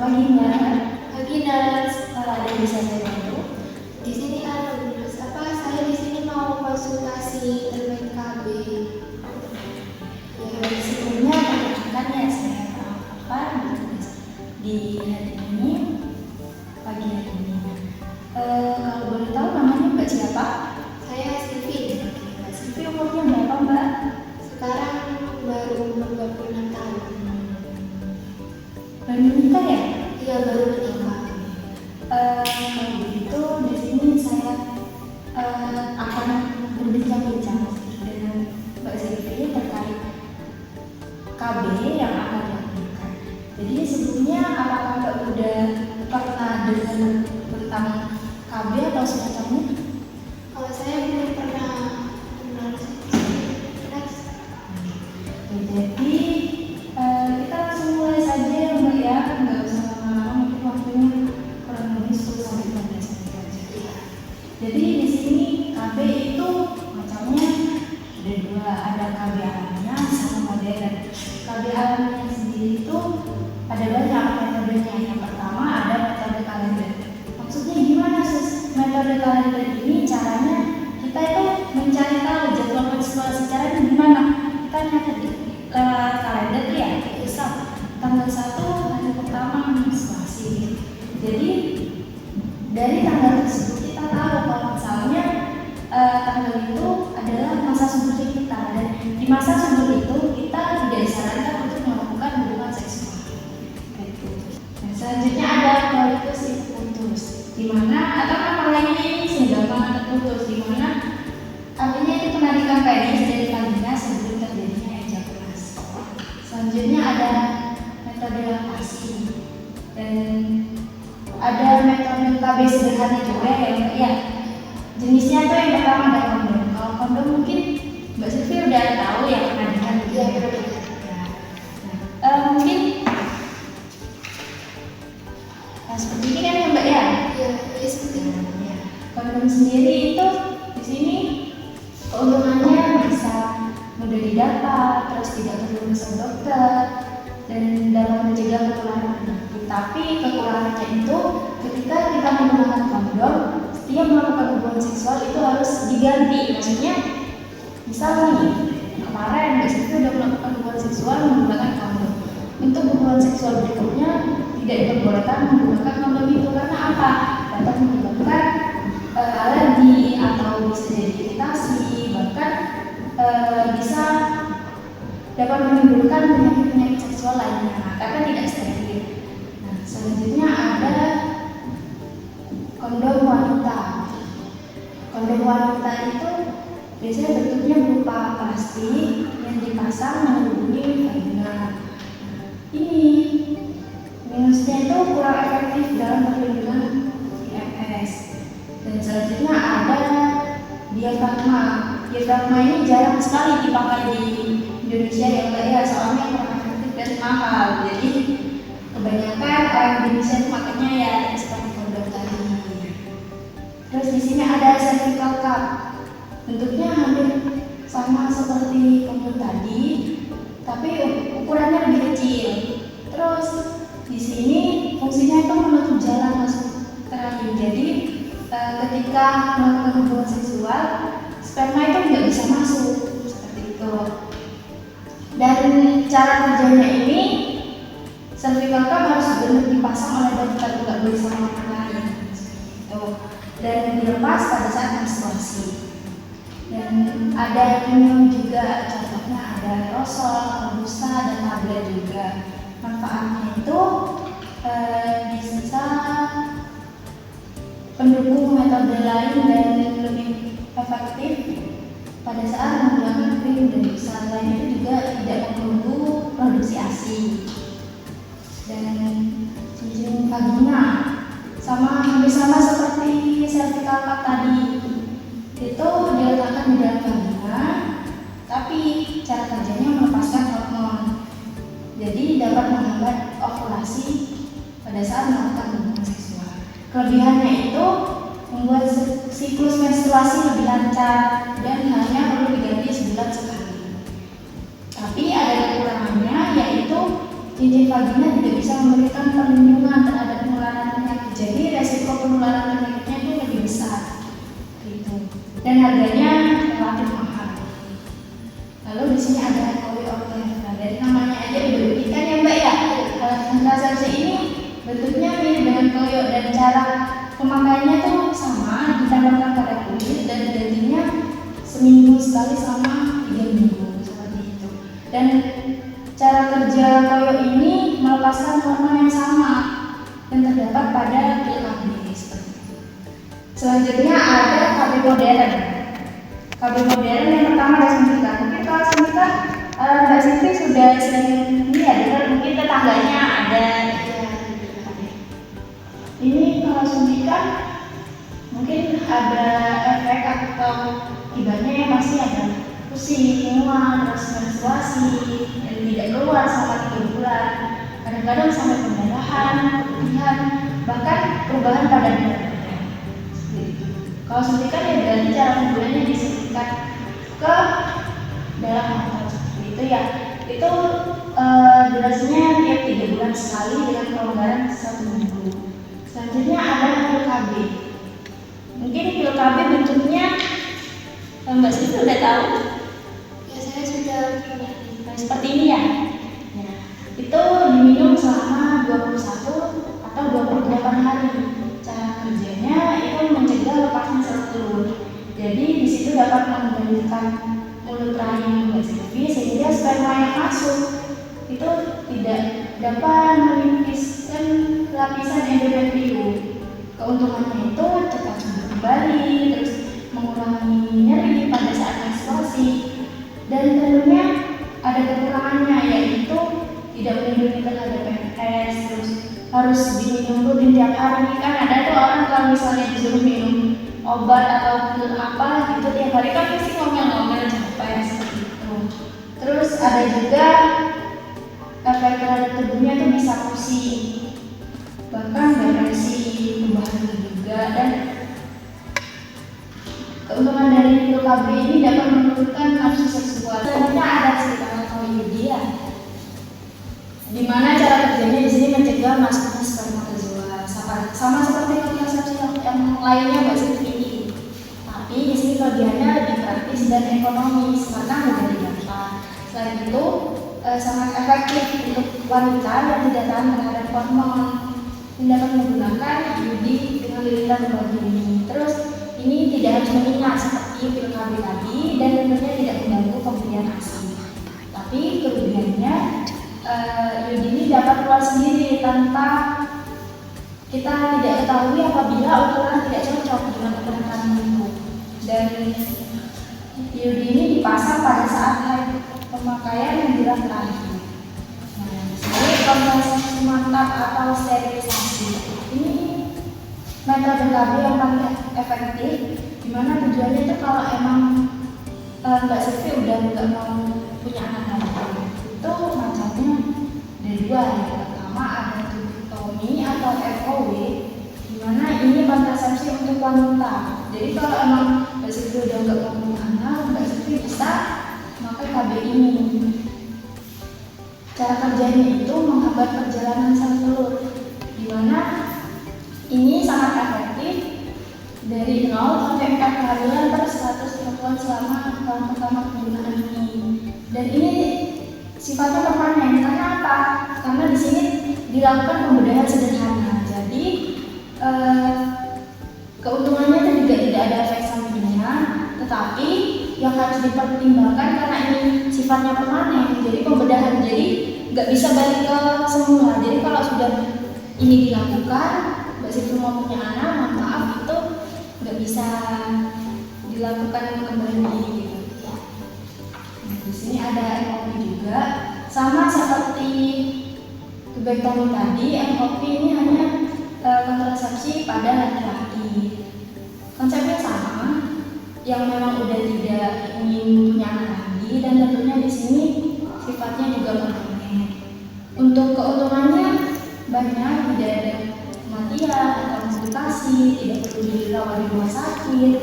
pagi Mbak. Pagi Nas. Ada yang bisa saya bantu? Di sini Nas. Saya di sini mau konsultasi terkait KB. Ya, sebelumnya perkenalkan ya saya apa di hari ini pagi hari ini. Kalau boleh tahu namanya Mbak siapa? Saya Sylvie. Mbak Sivi umurnya berapa Mbak? Sekarang baru umur 26 tahun. Baru menikah ya? Iya, baru menikah. Kalau begitu di sini saya akan berbincang-bincang dengan Mbak Sivi terkait KB yang akan dilakukan. Jadi sebelumnya apakah Mbak udah pernah dengar tentang KB atau semacamnya? Kalau saya belum pernah kenal Nas. Jadi kita langsung mulai saja ya Mbak ya, nggak usah lama-lama, mungkin waktunya kurang lebih 10 sampai 15 menit aja. Jadi di sini KB itu macamnya ada dua, ada KB alamiah sama modern. KB alamiah sendiri itu ada banyak metodenya. Yang pertama ada metode kalender. Maksudnya gimana sus? Metode kalender ini caranya kita itu mencari tahu jadwal menstruasi. Caranya gimana? Kita nyata lewat kalender ya, misal tanggal 1 hari pertama menstruasi. Jadi dari tanggal tersebut kita tahu kalau misalnya tanggal itu adalah masa subur kita, dan di masa subur itu kita tidak disarankan untuk melakukan hubungan seksual. Gitu. Nah, selanjutnya ada kualitas interputus, di mana atau nama lainnya ini senggama terputus, di mana artinya itu penarikan penis dari vagina sebelum terjadinya ejakulasi. Selanjutnya ada metode laktasi dan ada metode KB sederhana juga ya. Jenisnya tuh yang pertama ada kondom. Kalau kondom mungkin Mbak Sylvie udah tahu ya, pernah dengar gitu Iya, ya. pernah dengar. Mungkin seperti ini kan ya Mbak ya. Iya, seperti itu. Ya. Kondom sendiri itu di sini keuntungannya bisa mudah didapat, terus tidak perlu resep dokter, dan dapat mencegah ketularan penyakit. Tapi kekurangannya itu ketika kita menggunakan kondom, setiap melakukan hubungan seksual itu harus diganti. Maksudnya, misal nih kemarin Mbak Sylvie udah melakukan hubungan seksual menggunakan kondom. Untuk hubungan seksual berikutnya tidak diperbolehkan menggunakan kondom itu karena apa? Dapat menyebabkan alergi atau bisa jadi iritasi, bahkan bisa dapat menimbulkan penyakit-penyakit seksual lainnya karena tidak steril. Nah, selanjutnya ada kondom wanita. Kondom wanita itu biasanya bentuknya berupa plastik yang dipasang menghubungi vagina. Ini minusnya itu kurang efektif dalam perlindungan IMS. Dan selanjutnya ada diafragma. Diafragma ini jarang sekali dipakai di Indonesia ya Mbak ya, soalnya kurang efektif dan mahal. Jadi kebanyakan orang Indonesia itu makanya ya seperti kondom tadi. Terus di sini ada cervical cup. Bentuknya hampir sama seperti kondom tadi, tapi ukurannya lebih kecil. Terus di sini fungsinya itu menutup jalan masuk ke rahim. Jadi ketika melakukan hubungan seksual, sperma itu tidak bisa masuk seperti itu. Dan cara kerjanya ini cervical cup harus benar dipasang oleh dokter, tidak boleh sama orang lain. Dan dilepas pada saat menstruasi. Dan ada kimia juga, contohnya ada aerosol, busa, dan tablet juga. Manfaatnya itu bisa pendukung metode lain dan lebih efektif pada saat menggunakan krim, dan selain itu juga tidak mengganggu produksi ASI. Dan cincin vagina hampir sama seperti cervical cup tadi, itu diletakkan di dalam vagina, tapi cara kerjanya melepaskan hormon, jadi dapat menghambat ovulasi pada saat melakukan hubungan seksual. Kelebihannya itu membuat siklus menstruasi lebih lancar dan hanya perlu diganti sebulan sekali. Tapi ada kekurangannya, yaitu cincin vagina tidak bisa memberikan perlindungan terhadap penularan penyakit. Jadi resiko penularan penyakitnya itu lebih besar, gitu. Dan harganya relatif mahal. Lalu di sini ada FOW organ. Nah, dari namanya aja udah buktikan ya Mbak ya. Alat kontrasepsi ini bentuknya mirip dengan koyok dan cara pemakaiannya tuh sama, ditambahkan pada kulit dan digantinya seminggu sekali selama 3 minggu seperti itu. Dan cara kerja koyok ini melepaskan hormon yang sama yang terdapat pada pil KB seperti itu. Selanjutnya ada KB modern. KB modern yang pertama ada suntikan. Mungkin kalau suntikan Mbak Siti sudah sering lihat, mungkin tetangganya ada. Ini kalau suntikan mungkin ada efek atau akibatnya yang pasti ada pusing, mual, terus menstruasi yang tidak keluar selama 3 bulan, kadang-kadang sampai pendarahan, keputihan, bahkan perubahan pada berat badan. Kalau suntikan ya berarti cara penggunaannya disuntikan ke dalam otot seperti itu ya. Itu durasinya tiap 3 bulan sekali dengan pelonggaran 1 minggu. Selanjutnya ada pil KB. Mungkin pil KB bentuknya Mbak Siti udah tahu? Ya, saya sudah pernah. Seperti ini ya. Ya. Itu diminum selama 21 atau 28 hari. Cara kerjanya itu mencegah lepasnya sel telur. Jadi di situ dapat mengendalikan mulut rahim Mbak Siti sehingga sperma yang masuk itu tidak dapat menipiskan lapisan endometrium. Keuntungannya itu cepat sembuh kembali, terus mengurangi nyeri pada saat menstruasi, dan tentunya ada kekurangannya yaitu tidak melindungi terhadap PMS, terus harus diminum rutin tiap hari. Kan ada tuh orang kalau misalnya disuruh minum obat atau pil apa gitu tiap hari kan pasti ngomel-ngomel capek seperti itu. Terus ada juga efek terhadap tubuhnya tuh bisa pusing, bahkan depresi, perubahan mood juga. Dan keuntungan dari pil KB ini dapat menurunkan nafsu seksual. Selanjutnya ada sekitar atau IUD, di mana cara kerjanya di sini mencegah masuknya spermatozoa, sama seperti kontrasepsi yang lainnya Mbak Siti ini. Tapi di sini kelebihannya lebih praktis dan ekonomis karena mudah didapat. Selain itu sangat efektif untuk wanita yang tidak tahan terhadap hormon, yang dapat menggunakan IUD dengan lilitan lembaga ini. Terus ini tidak harus mengingat seperti pil KB tadi dan tentunya tidak mengganggu pemberian ASI. Tapi kelebihannya IUD ini dapat keluar sendiri tanpa kita tidak ketahui apabila ukuran tidak cocok dengan ukuran kandungan. Dan IUD ini dipasang pada saat pemakaian menjelang terakhir. Nah, misalnya kontrasepsi mantap atau sterilisasi. Ini metode KB yang paling efektif, dimana tujuannya itu kalau emang Mbak Siti udah nggak mau punya anak lagi, itu macamnya ada 2. Yang pertama ada tubuektomi atau FOW, dimana ini kontrasepsi untuk wanita. Jadi kalau emang Mbak Siti udah nggak mau punya anak, Mbak Siti bisa memakai KB ini. Cara kerjanya itu menghambat perjalanan sel telur, dimana ini sangat efektif dari 0 sampai 4 kehamilan per 100 perempuan selama tahun pertama penggunaan ini. Dan ini sifatnya permanen. Karena apa? Karena di sini dilakukan pembedahan sederhana. Jadi keuntungannya itu juga tidak ada efek sampingnya, tetapi yang harus dipertimbangkan karena ini sifatnya permanen, jadi pembedahan, jadi nggak bisa balik ke semula. Jadi kalau sudah ini dilakukan, Mbak Siti mau punya anak, mohon maaf itu nggak bisa dilakukan kembali gitu. Nah, di sini ada MOP juga, sama seperti tubuektomi tadi. MOP ini hanya kontrasepsi pada laki-laki. Konsepnya sama, yang memang udah tidak ingin punya anak lagi, dan tentunya di sini sifatnya juga permanen. Untuk keuntungannya banyak, tidak ada kematian atau komplikasi, tidak perlu dirawat di rumah sakit,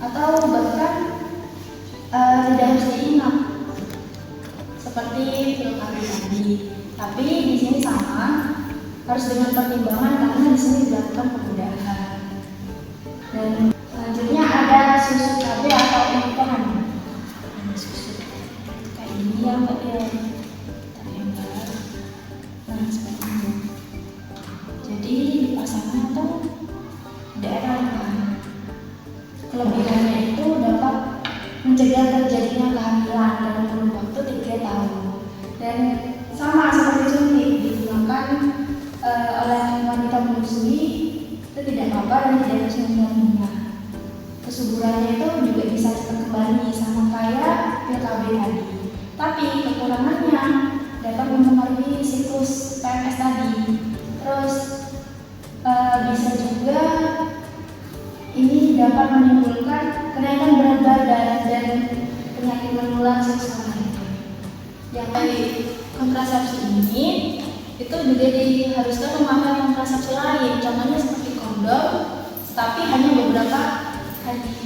atau bahkan tidak harus diinap seperti pil KB tadi. Tapi di sini sama, harus dengan pertimbangan karena di sini dilakukan penggunaan. Dan selanjutnya ada susu KB atau impan. Susu kayak ini ya Mbak ya. Nah seperti ini. Jadi dipasangnya tuh daerah kelebihannya itu dapat mencegah terjadinya kehamilan dalam kurun waktu 3 tahun. Dan sama seperti suntik digunakan oleh wanita menyusui itu tidak apa-apa dan tidak harus menunda. Kesuburannya itu juga bisa cepat kembali sama kayak pil KB tadi. Tapi kekurangannya dapat mempengaruhi siklus PMS tadi. Terus bisa juga ini dapat menimbulkan kenaikan berat badan dan penyakit menular seksual lainnya. Yang dari kontrasepsi ini itu juga diharuskan memakai kontrasepsi lain, contohnya seperti kondom, tapi hanya beberapa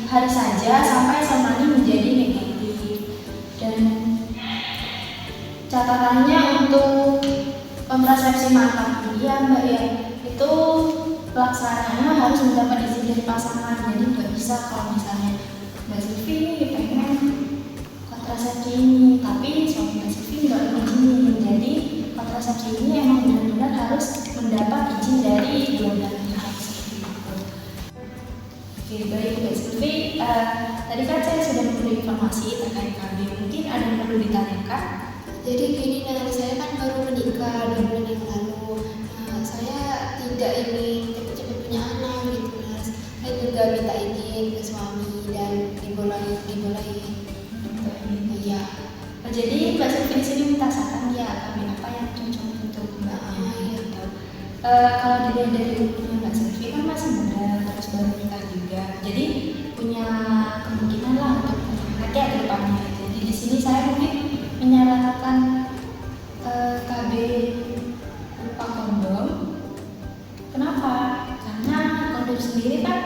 hari saja sampai spermanya menjadi negatif. Dan catatannya untuk kontrasepsi mantap ini ya Mbak ya, itu pelaksanaannya harus mendapat izin dari pasangan. Jadi nggak bisa kalau misalnya Mbak Silvi pengen kontrasepsi ini tapi suami Mbak Silvi nggak izinin. Jadi kontrasepsi ini emang benar-benar harus mendapat izin dari dua belah pihak. Oke, baik Mbak Silvi, tadi kan saya sudah memberi informasi terkait KB. Mungkin ada yang perlu ditanyakan? Jadi gini, saya kan baru menikah 2 bulan yang lalu. Saya tidak ingin cepat-cepat punya anak gitu Mas. Saya juga minta izin ke suami dan dibolehin. Iya. Jadi Mbak Silvi di sini minta saran ya KB apa yang cocok untuk Mbak. Gitu. Kalau dilihat dari umurnya Mbak Silvi kan masih muda, terus baru nikah juga. Jadi punya kemungkinan lah untuk nanti ke depannya. Jadi di sini saya mungkin menyarankan KB berupa kondom. Kenapa? Karena kondom sendiri kan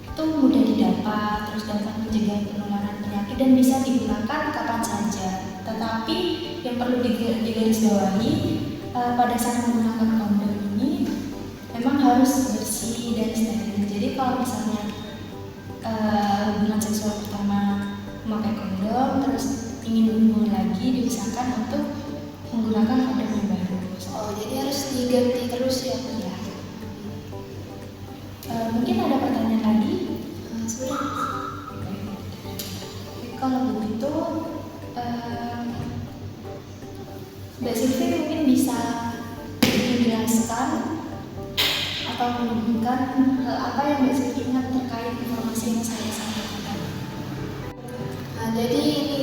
itu mudah didapat, terus dapat mencegah penularan penyakit dan bisa digunakan kapan saja. Tetapi yang perlu digarisbawahi pada saat menggunakan kondom ini memang harus bersih dan steril. Jadi kalau misalnya hubungan seksual pertama memakai kondom, terus ingin berhubungan lagi diusahakan untuk menggunakan kondom yang baru. Oh, jadi harus diganti terus ya? Ya. Mungkin ada pertanyaan lagi? Sudah. Kalau begitu, Mbak Silvi mungkin bisa menjelaskan atau menunjukkan hal apa yang Mbak Silvi ingat terkait informasi yang saya sampaikan. Jadi ini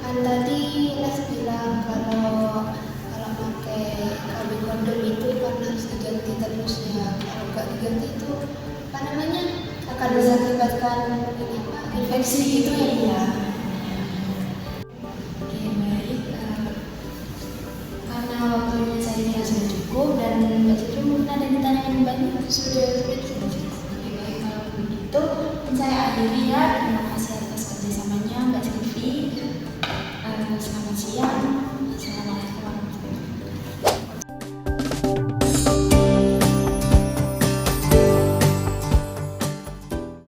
kan tadi Les bilang kalau pakai KB kondom itu kan harus diganti terus ya. Kalau nggak diganti itu apa namanya akan mengakibatkan infeksi gitu ya. Iya. Oke, baik. Karena waktunya saya kira sudah cukup dan Mbak Silvi mungkin ada yang ditanyakan kembali. Sudah. Oke, baik kalau begitu saya akhiri ya. Terima kasih.